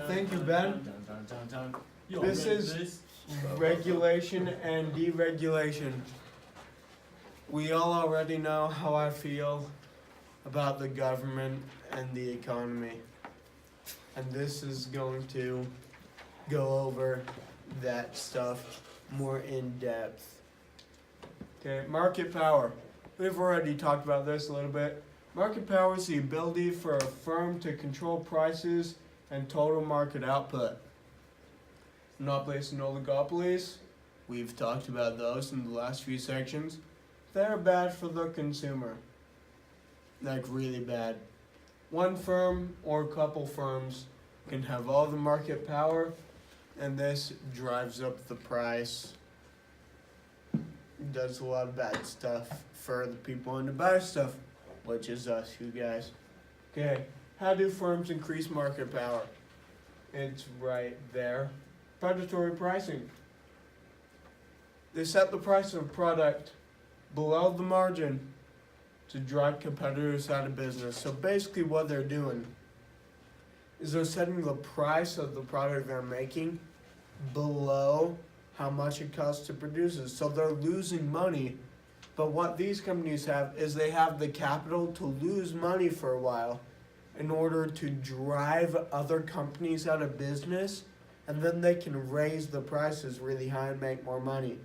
Thank you, Ben. This is regulation and deregulation. We all already know how I feel about the government and the economy. And this is going to go over that stuff more in depth. Okay, market power. We've already talked about this a little bit. Market power is the ability for a firm to control prices and total market output. Monopolies and oligopolies, we've talked about those in the last few sections. They're bad for the consumer. Like really bad. One firm or a couple firms can have all the market power, and this drives up the price. Does a lot of bad stuff for the people wanting to buy stuff, which is us, you guys. Okay, how do firms increase market power? It's right there. Predatory pricing. They set the price of a product below the margin to drive competitors out of business. So basically what they're doing is they're setting the price of the product they're making below how much it costs to produce it. So they're losing money. But what these companies have is they have the capital to lose money for a while in order to drive other companies out of business, and then they can raise the prices really high and make more money.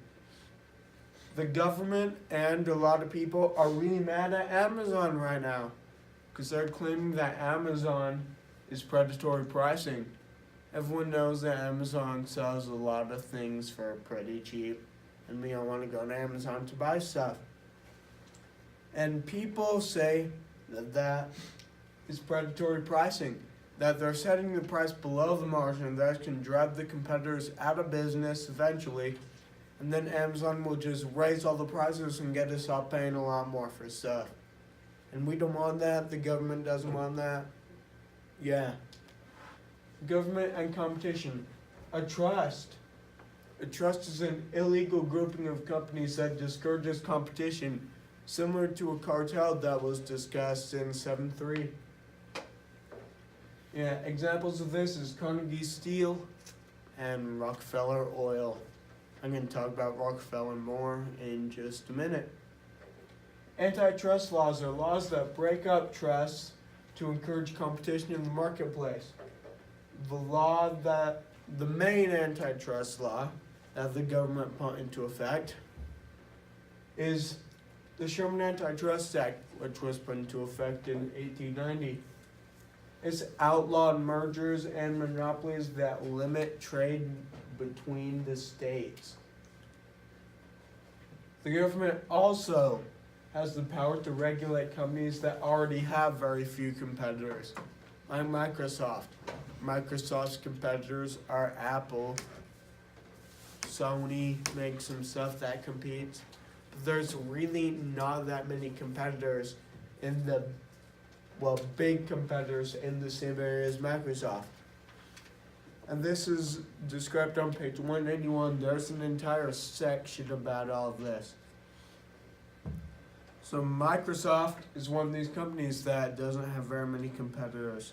The government and a lot of people are really mad at Amazon right now because they're claiming that Amazon is predatory pricing. Everyone knows that Amazon sells a lot of things for pretty cheap, and we all want to go to Amazon to buy stuff. And people say that is predatory pricing, that they're setting the price below the margin that can drive the competitors out of business eventually, and then Amazon will just raise all the prices and get us all paying a lot more for stuff. And we don't want that, the government doesn't want that. Yeah. Government and competition. A trust. A trust is an illegal grouping of companies that discourages competition, similar to a cartel that was discussed in 7.3. Yeah, examples of this is Carnegie Steel and Rockefeller Oil. I'm going to talk about Rockefeller more in just a minute. Antitrust laws are laws that break up trusts to encourage competition in the marketplace. The main antitrust law that the government put into effect is the Sherman Antitrust Act, which was put into effect in 1890. It's outlawed mergers and monopolies that limit trade between the states. The government also has the power to regulate companies that already have very few competitors, like Microsoft. Microsoft's competitors are Apple. Sony makes some stuff that competes. But there's really not that many competitors big competitors in the same area as Microsoft. And this is described on page 181. There's an entire section about all of this. So Microsoft is one of these companies that doesn't have very many competitors.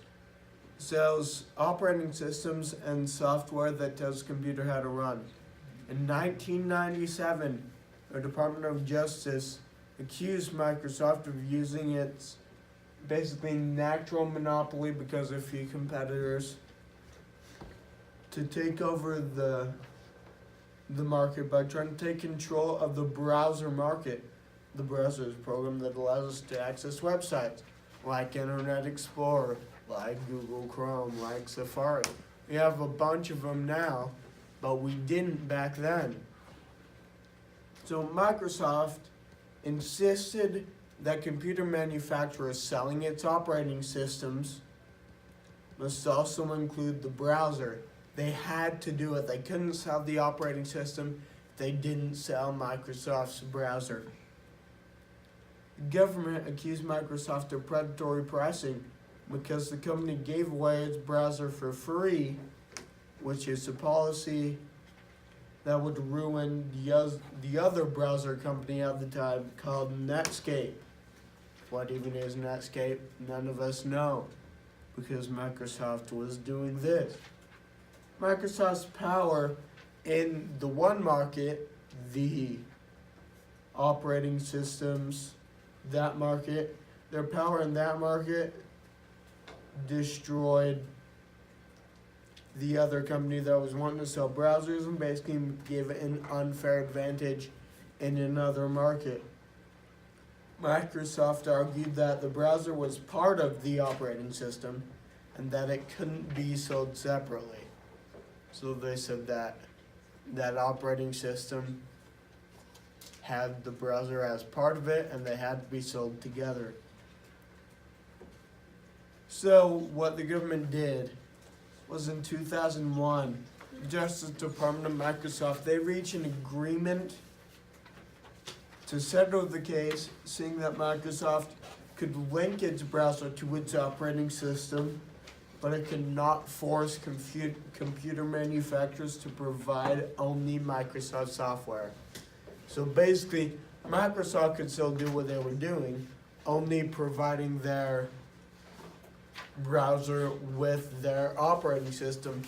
It sells operating systems and software that tells the computer how to run. In 1997, the Department of Justice accused Microsoft of using its basically natural monopoly because of few competitors to take over the market by trying to take control of the browser market. The browser is a program that allows us to access websites like Internet Explorer, like Google Chrome, like Safari. We have a bunch of them now, but we didn't back then. So Microsoft insisted that computer manufacturers selling its operating systems must also include the browser. They had to do it. They couldn't sell the operating system if they didn't sell Microsoft's browser. The government accused Microsoft of predatory pricing because the company gave away its browser for free, which is a policy that would ruin the other browser company at the time called Netscape. What even is Netscape? None of us know, because Microsoft was doing this. Microsoft's power in the one market, the operating systems, that market, their power in that market destroyed the other company that was wanting to sell browsers and basically gave it an unfair advantage in another market. Microsoft argued that the browser was part of the operating system and that it couldn't be sold separately. So they said that that operating system had the browser as part of it and they had to be sold together. So what the government did was in 2001, Justice Department of Microsoft, they reached an agreement to settle the case, saying that Microsoft could link its browser to its operating system, but it could not force computer manufacturers to provide only Microsoft software. So basically, Microsoft could still do what they were doing, only providing their browser with their operating system.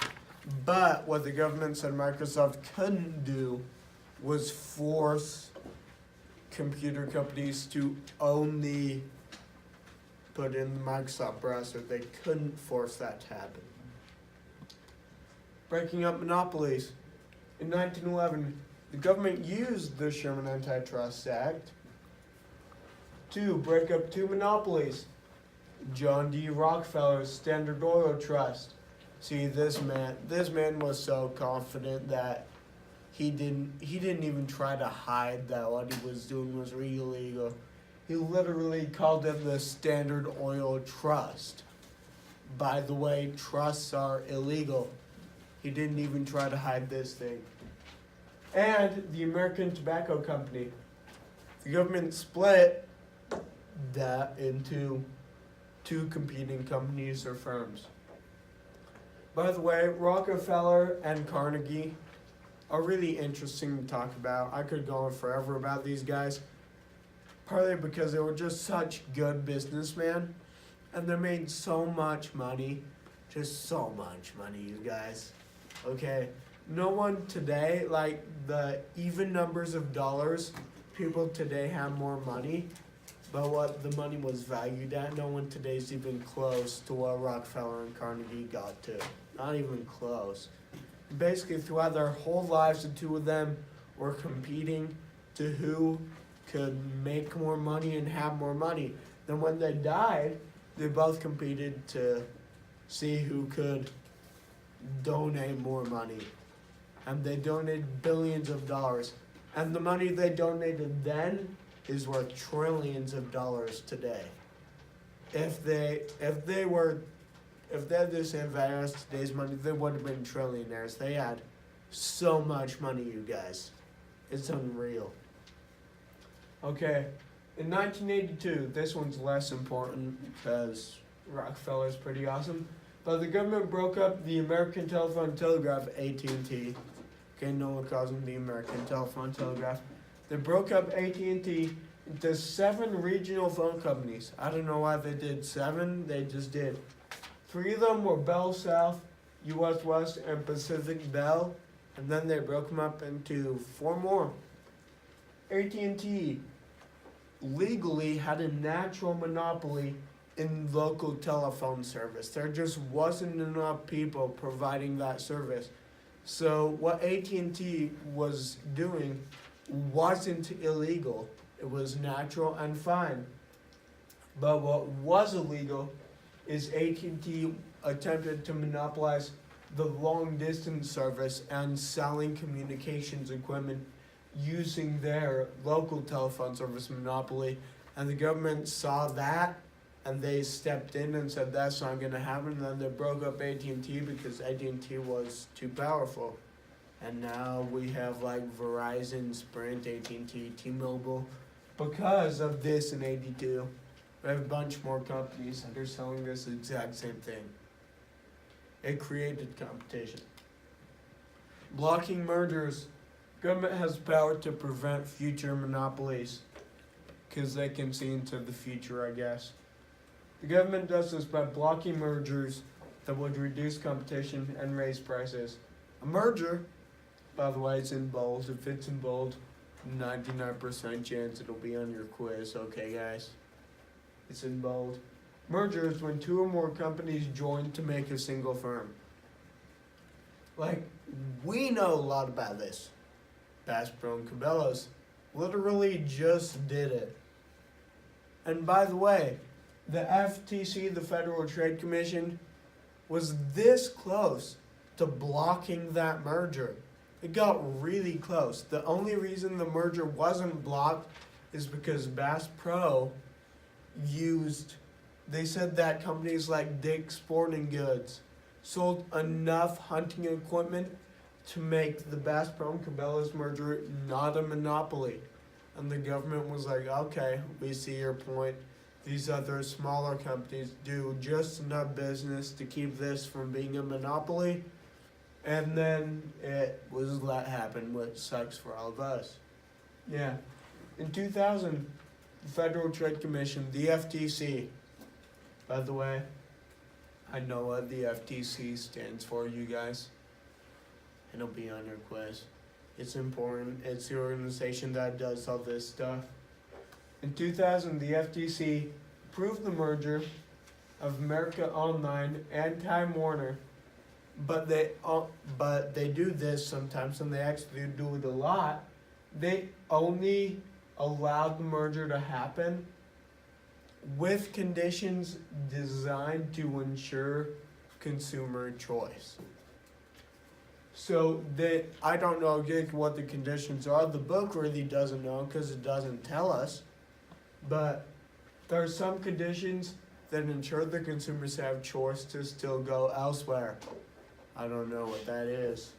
But what the government said Microsoft couldn't do was force computer companies to only put in the Microsoft browser. They couldn't force that to happen. Breaking up monopolies. In 1911, the government used the Sherman Antitrust Act to break up two monopolies. John D. Rockefeller's Standard Oil Trust. See, this man was so confident that he didn't even try to hide that what he was doing was illegal. He literally called it the Standard Oil Trust. By the way, trusts are illegal. He didn't even try to hide this thing. And the American Tobacco Company. The government split that into two competing companies or firms. By the way, Rockefeller and Carnegie are really interesting to talk about. I could go on forever about these guys, partly because they were just such good businessmen, and they made so much money, just so much money, you guys. Okay, no one today, like the even numbers of dollars, people today have more money. But what the money was valued at, no one today's even close to what Rockefeller and Carnegie got to. Not even close. Basically, throughout their whole lives, the two of them were competing to who could make more money and have more money. Then when they died, they both competed to see who could donate more money. And they donated billions of dollars. And the money they donated then is worth trillions of dollars today. If they had the same value as today's money, they would have been trillionaires. They had so much money, you guys. It's unreal. Okay, in 1982, this one's less important because Rockefeller's pretty awesome, but the government broke up the American Telephone and Telegraph, AT&T. Okay, no one calls them the American Telephone and Telegraph. They broke up AT&T into 7 regional phone companies. I don't know why they did 7, they just did. 3 of them were Bell South, US West, and Pacific Bell, and then they broke them up into 4 more. AT&T legally had a natural monopoly in local telephone service. There just wasn't enough people providing that service. So what AT&T was doing wasn't illegal. It was natural and fine. But what was illegal is AT&T attempted to monopolize the long distance service and selling communications equipment using their local telephone service monopoly, and the government saw that and they stepped in and said that's not going to happen, and then they broke up AT&T because AT&T was too powerful. And now we have like Verizon, Sprint, AT&T, T-Mobile. Because of this in 82, we have a bunch more companies that are selling this exact same thing. It created competition. Blocking mergers. Government has power to prevent future monopolies. because they can see into the future, I guess. The government does this by blocking mergers that would reduce competition and raise prices. A merger, by the way, it's in bold. If it's in bold, 99% chance it'll be on your quiz, okay guys? It's in bold. Merger is when two or more companies join to make a single firm. Like, we know a lot about this. Bass Pro and Cabela's literally just did it. And by the way, the FTC, the Federal Trade Commission, was this close to blocking that merger. It got really close. The only reason the merger wasn't blocked is because Bass Pro they said that companies like Dick's Sporting Goods sold enough hunting equipment to make the Bass Pro and Cabela's merger not a monopoly. And the government was like, okay, we see your point. These other smaller companies do just enough business to keep this from being a monopoly. And then it was let happen, which sucks for all of us. Yeah. In 2000, the Federal Trade Commission, the FTC, by the way, I know what the FTC stands for, you guys. It'll be on your quiz. It's important. It's the organization that does all this stuff. In 2000, the FTC approved the merger of America Online and Time Warner, but they do this sometimes, and they actually do it a lot. They only allowed the merger to happen with conditions designed to ensure consumer choice. So I don't know exactly what the conditions are. The book really doesn't know because it doesn't tell us. But there are some conditions that ensure the consumers have choice to still go elsewhere. I don't know what that is.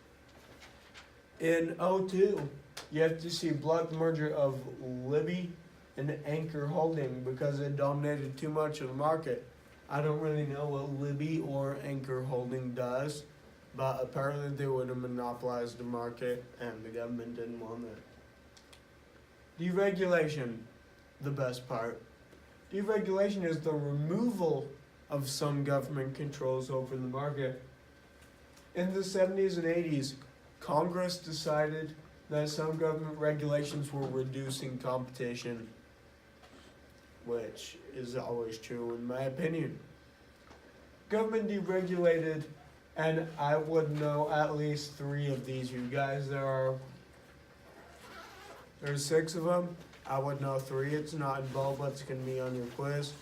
In 2002, you have to see block the merger of Libby and Anchor Holding because it dominated too much of the market. I don't really know what Libby or Anchor Holding does, but apparently they would have monopolized the market and the government didn't want it. Deregulation, the best part. Deregulation is the removal of some government controls over the market. In the 70s and 80s, Congress decided that some government regulations were reducing competition, which is always true in my opinion. Government deregulated, and I would know at least 3 of these, you guys. There's 6 of them. I would know 3. It's not in bold, but it's going to be on your quiz.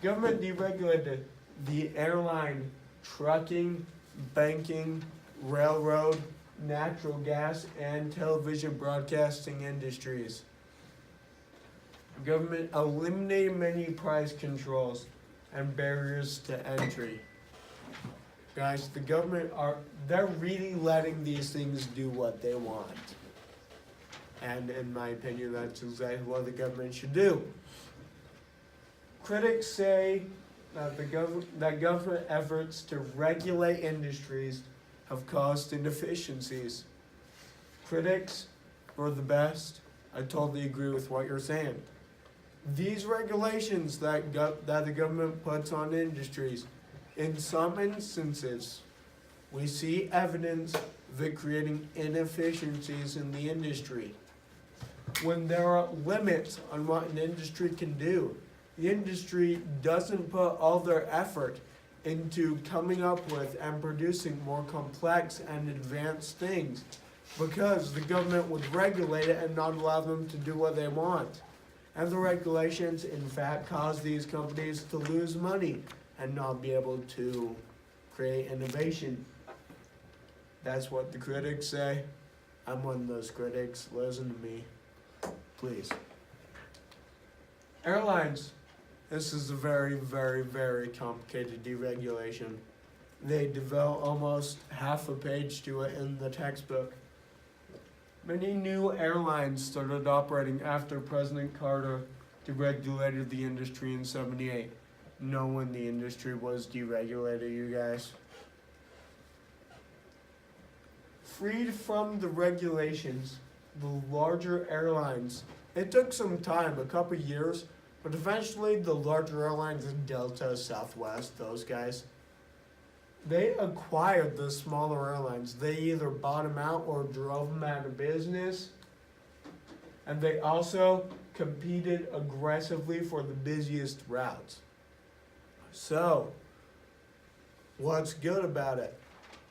Government deregulated the airline, trucking, banking, railroad, natural gas, and television broadcasting industries. Government eliminated many price controls and barriers to entry. Guys, the government they're really letting these things do what they want. And in my opinion, that's exactly what the government should do. Critics say that government efforts to regulate industries have caused inefficiencies. Critics are the best. I totally agree with what you're saying. These regulations that the government puts on industries, in some instances, we see evidence of it creating inefficiencies in the industry. When there are limits on what an industry can do, the industry doesn't put all their effort into coming up with and producing more complex and advanced things because the government would regulate it and not allow them to do what they want. And the regulations, in fact, cause these companies to lose money and not be able to create innovation. That's what the critics say. I'm one of those critics. Listen to me, please. Airlines. This is a very, very, very complicated deregulation. They devote almost half a page to it in the textbook. Many new airlines started operating after President Carter deregulated the industry in '78. Know when the industry was deregulated, you guys? Freed from the regulations, the larger airlines It took some time, a couple years, but eventually the larger airlines, Delta, Southwest, those guys, they acquired the smaller airlines. They either bought them out or drove them out of business. And they also competed aggressively for the busiest routes. So, what's good about it?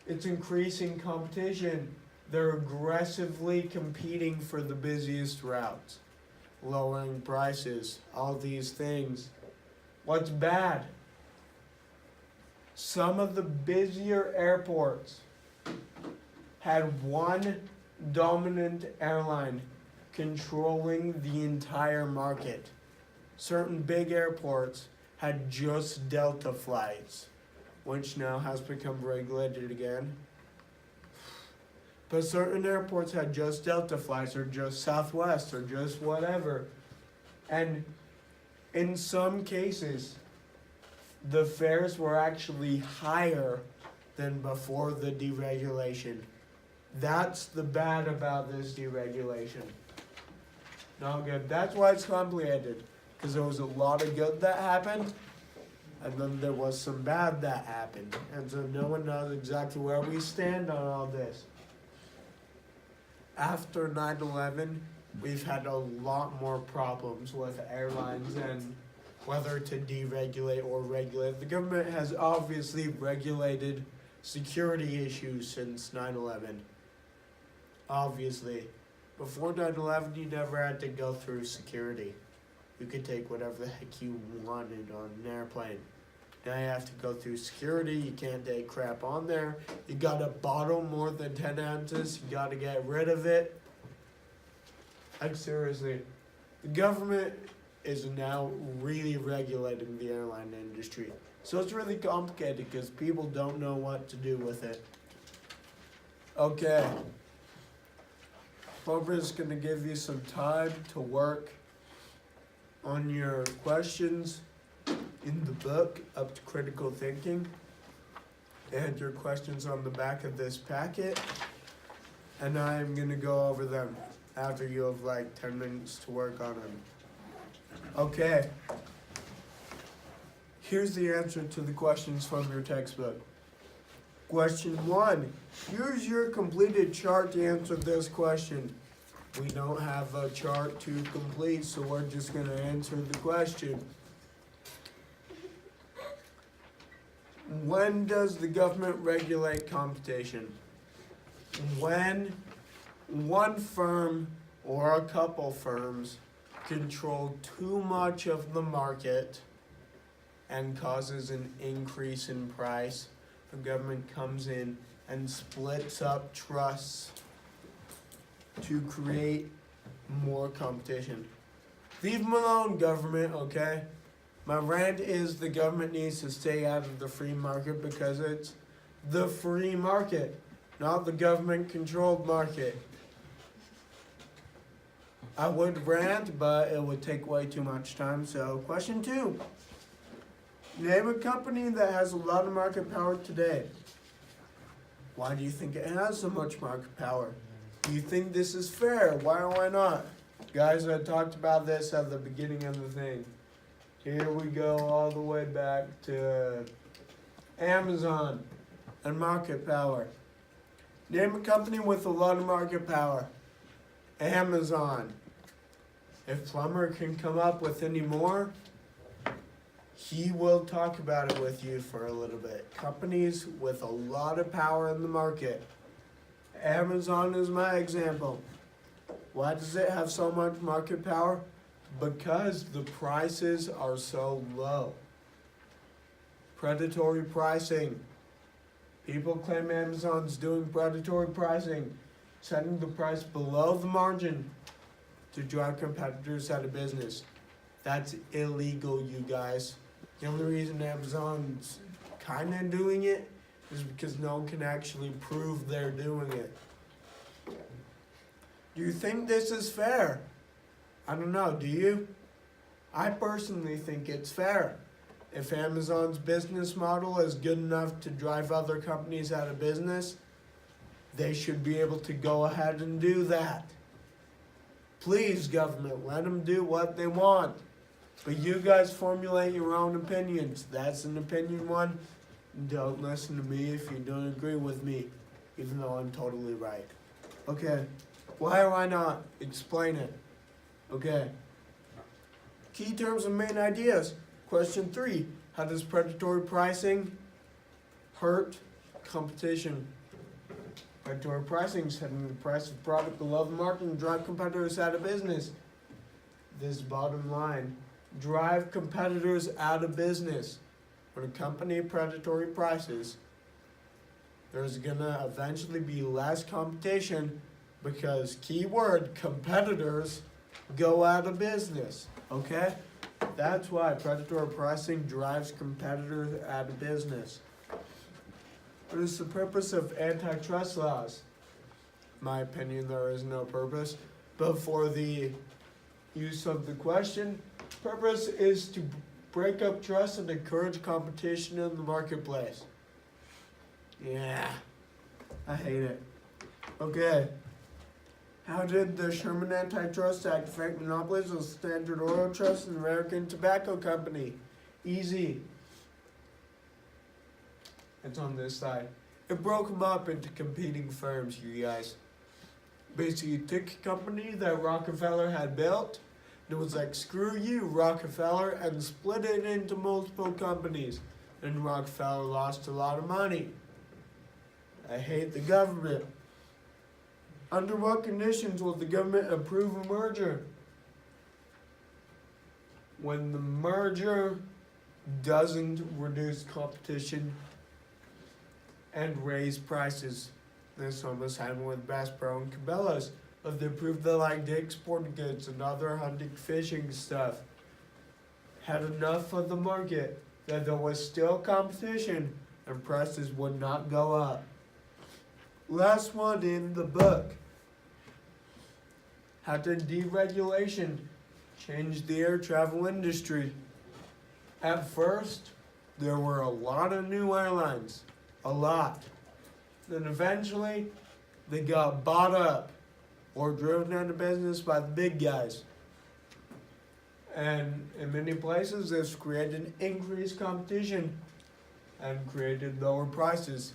It's increasing competition. They're aggressively competing for the busiest routes, lowering prices, all these things. What's bad? Some of the busier airports had one dominant airline controlling the entire market. Certain big airports had just Delta flights, which now has become regulated again. But certain airports had just Delta flights, or just Southwest, or just whatever. And in some cases, the fares were actually higher than before the deregulation. That's the bad about this deregulation. Not good. That's why it's complicated, because there was a lot of good that happened, and then there was some bad that happened. And so no one knows exactly where we stand on all this. After 9/11, we've had a lot more problems with airlines and whether to deregulate or regulate. The government has obviously regulated security issues since 9/11. Obviously. Before 9/11, you never had to go through security. You could take whatever the heck you wanted on an airplane. Now you have to go through security. You can't take crap on there. You got a bottle more than 10 ounces. You got to get rid of it. Like, seriously. The government is now really regulating the airline industry. So it's really complicated because people don't know what to do with it. Okay. Barbara's going to give you some time to work on your questions in the book, Up to Critical Thinking, and your questions on the back of this packet. And I'm going to go over them after you have like 10 minutes to work on them. Okay. Here's the answer to the questions from your textbook. Question 1. Use your completed chart to answer this question. We don't have a chart to complete, so we're just going to answer the question. When does the government regulate competition? When one firm or a couple firms control too much of the market and causes an increase in price. The government comes in and splits up trusts to create more competition. Leave them alone, government, okay? My rant is the government needs to stay out of the free market because it's the free market, not the government-controlled market. I would rant, but it would take way too much time. So, question 2. Name a company that has a lot of market power today. Why do you think it has so much market power? Do you think this is fair? Why or why not? Guys, I talked about this at the beginning of the thing. Here we go all the way back to Amazon and market power. Name a company with a lot of market power. Amazon. If Plumber can come up with any more, he will talk about it with you for a little bit. Companies with a lot of power in the market. Amazon is my example. Why does it have so much market power? Because the prices are so low. Predatory pricing. People claim Amazon's doing predatory pricing, setting the price below the margin to drive competitors out of business. That's illegal, you guys. The only reason Amazon's kind of doing it is because no one can actually prove they're doing it. Do you think this is fair? I don't know, do you? I personally think it's fair. If Amazon's business model is good enough to drive other companies out of business, they should be able to go ahead and do that. Please, government, let them do what they want. But you guys formulate your own opinions. That's an opinion one. Don't listen to me if you don't agree with me, even though I'm totally right. Okay, why or why not? Explain it. Okay. Key terms and main ideas. Question 3, how does predatory pricing hurt competition? Predatory pricing is setting the price of product below the market and drive competitors out of business. This bottom line, drive competitors out of business. When a company predatory prices, there's gonna eventually be less competition because, keyword, competitors go out of business, okay? That's why predatory pricing drives competitors out of business. What is the purpose of antitrust laws? In my opinion, there is no purpose, but for the use of the question, purpose is to break up trust and encourage competition in the marketplace. Yeah, I hate it. Okay. How did the Sherman Antitrust Act affect monopolies of Standard Oil Trust and American Tobacco Company? Easy. It's on this side. It broke them up into competing firms, you guys. Basically, it took a company that Rockefeller had built, and it was like, screw you, Rockefeller, and split it into multiple companies. And Rockefeller lost a lot of money. I hate the government. Under what conditions will the government approve a merger? When the merger doesn't reduce competition and raise prices. This almost happened with Bass Pro and Cabela's. But they proved they liked export goods and other hunting fishing stuff. Had enough of the market that there was still competition and prices would not go up. Last one in the book. How did deregulation change the air travel industry? At first, there were a lot of new airlines. A lot. Then eventually, they got bought up or driven out of business by the big guys. And in many places, this created increased competition and created lower prices.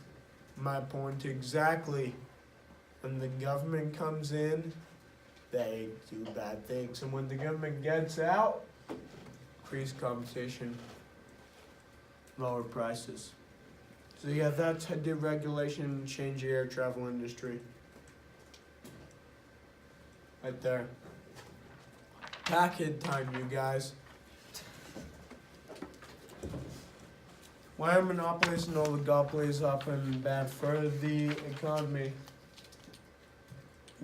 My point exactly. When the government comes in, they do bad things. And when the government gets out, increased competition, lower prices. So yeah, that's how deregulation change the air travel industry. Right there. Packet time, you guys. Why are monopolies and oligopolies often bad for the economy?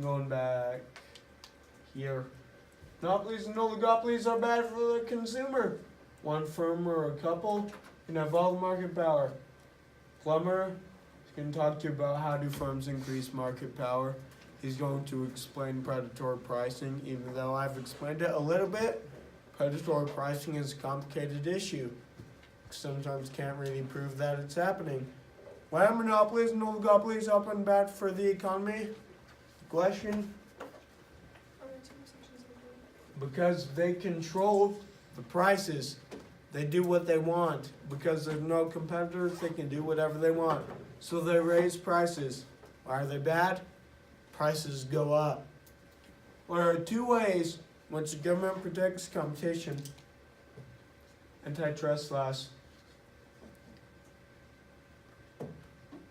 Going back here. Monopolies and oligopolies are bad for the consumer. One firm or a couple can have all the market power. Plumber is going to talk to you about how do firms increase market power. He's going to explain predatory pricing, even though I've explained it a little bit. Predatory pricing is a complicated issue. Sometimes can't really prove that it's happening. Why are monopolies and oligopolies often bad for the economy? Question? Because they control the prices. They do what they want. Because there's no competitors, they can do whatever they want. So they raise prices. Why are they bad? Prices go up. There are two ways in which the government protects competition. Antitrust laws.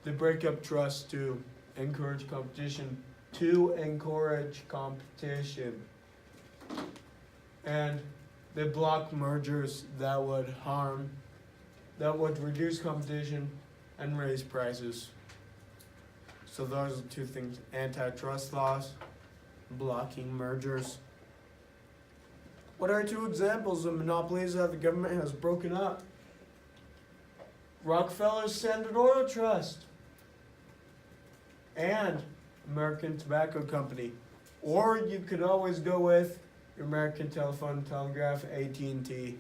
They break up trust to encourage competition. And they block mergers that would reduce competition and raise prices. So those are two things, antitrust laws, blocking mergers. What are two examples of monopolies that the government has broken up? Rockefeller's Standard Oil Trust and American Tobacco Company. Or you could always go with your American Telephone and Telegraph, AT&T.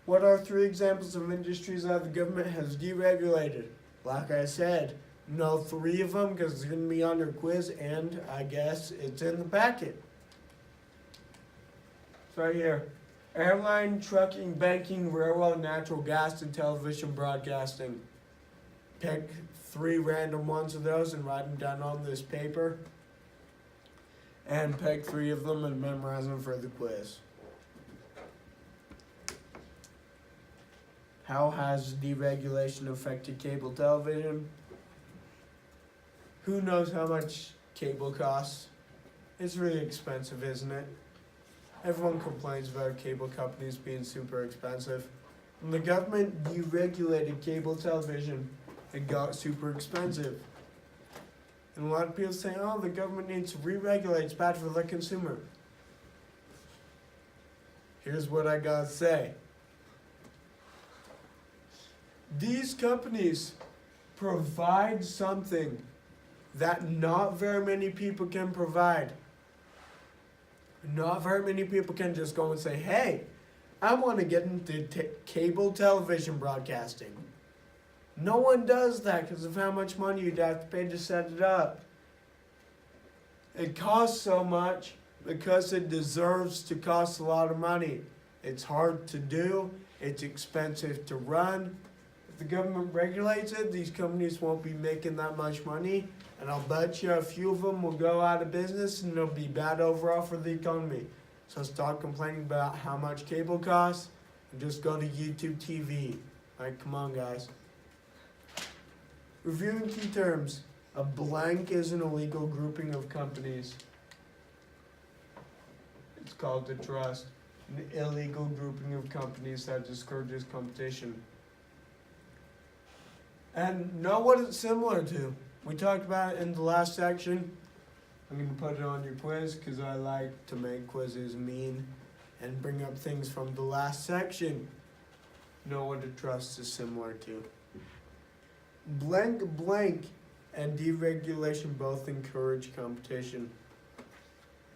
What are three examples of industries that the government has deregulated? Like I said, know 3 of them because it's going to be on your quiz, and I guess it's in the packet. It's right here. Airline, trucking, banking, railroad, natural gas, and television broadcasting. Pick 3 random ones of those and write them down on this paper. And pick 3 of them and memorize them for the quiz. How has deregulation affected cable television? Who knows how much cable costs? It's really expensive, isn't it? Everyone complains about cable companies being super expensive. When the government deregulated cable television, it got super expensive. And a lot of people say, oh, the government needs to re-regulate, it's bad for the consumer. Here's what I gotta say. These companies provide something that not very many people can provide. Not very many people can just go and say, hey, I want to get into cable television broadcasting. No one does that because of how much money you'd have to pay to set it up. It costs so much because it deserves to cost a lot of money. It's hard to do. It's expensive to run. If the government regulates it, these companies won't be making that much money. And I'll bet you a few of them will go out of business and it'll be bad overall for the economy. So stop complaining about how much cable costs and just go to YouTube TV. Like, come on, guys. Reviewing key terms. A blank is an illegal grouping of companies. It's called a trust. An illegal grouping of companies that discourages competition. And know what it's similar to. We talked about it in the last section. I'm going to put it on your quiz because I like to make quizzes mean and bring up things from the last section. Know what a trust is similar to. Blank and deregulation both encourage competition.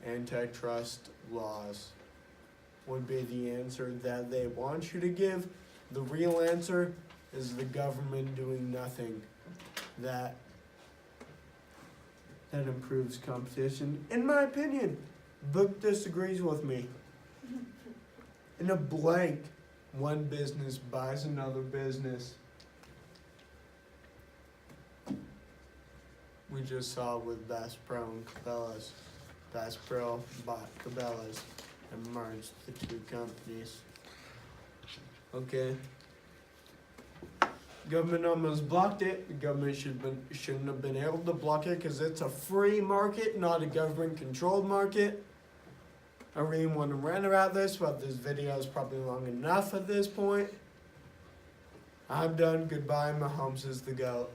Antitrust laws would be the answer that they want you to give. The real answer is the government doing nothing that improves competition. In my opinion, book disagrees with me. In a blank, one business buys another business. We just saw with Bass Pro and Cabela's. Bass Pro bought Cabela's and merged the 2 companies. Okay. Government almost blocked it. The government shouldn't have been able to block it because it's a free market, not a government-controlled market. I really want to rant about this, but this video is probably long enough at this point. I'm done. Goodbye. Mahomes is the GOAT.